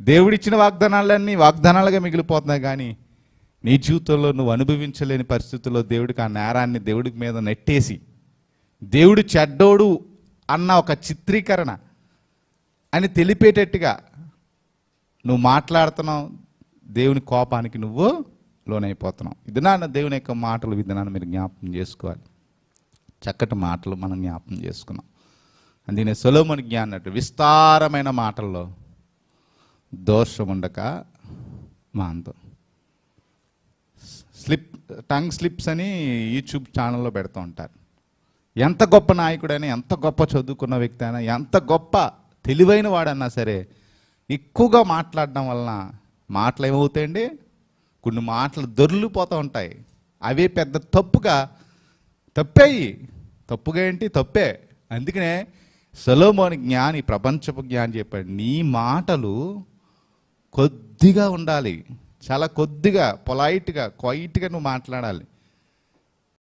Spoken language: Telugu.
దేవుడిచ్చిన వాగ్దానాలన్నీ వాగ్దానాలుగా మిగిలిపోతున్నాయి, కానీ నీ జీవితంలో నువ్వు అనుభవించలేని పరిస్థితుల్లో దేవుడికి ఆ నేరాన్ని దేవుడికి మీద నెట్టేసి దేవుడు చెడ్డోడు అన్న ఒక చిత్రీకరణ అని తెలిపేటట్టుగా నువ్వు మాట్లాడుతున్నావు. దేవుని కోపానికి నువ్వు లోనైపోతున్నావు. ఇది నాన్న దేవుని యొక్క మాటలు విధానాన్ని మీరు జ్ఞాపకం చేసుకోవాలి. చక్కటి మాటలు మనం జ్ఞాపకం చేసుకున్నాం. అందుకనే సొలొమోను జ్ఞానం అన్నట్టు విస్తారమైన మాటల్లో దోషం ఉండక మాంతం. టంగ్ స్లిప్స్ అని యూట్యూబ్ ఛానల్లో పెడుతూ ఉంటారు. ఎంత గొప్ప నాయకుడైనా, ఎంత గొప్ప చదువుకున్న వ్యక్తి అయినా, ఎంత గొప్ప తెలివైన వాడన్నా సరే ఎక్కువగా మాట్లాడడం వలన మాటలు ఏమవుతాయండి, కొన్ని మాటలు దొర్లిపోతూ ఉంటాయి. అవే పెద్ద తప్పుగా ఏంటి తప్పే. అందుకనే సొలొమోను జ్ఞాని, ప్రపంచపు జ్ఞాని చెప్పాడు, నీ మాటలు కొద్దిగా ఉండాలి, చాలా కొద్దిగా పొలైట్గా క్వైట్గా నువ్వు మాట్లాడాలి.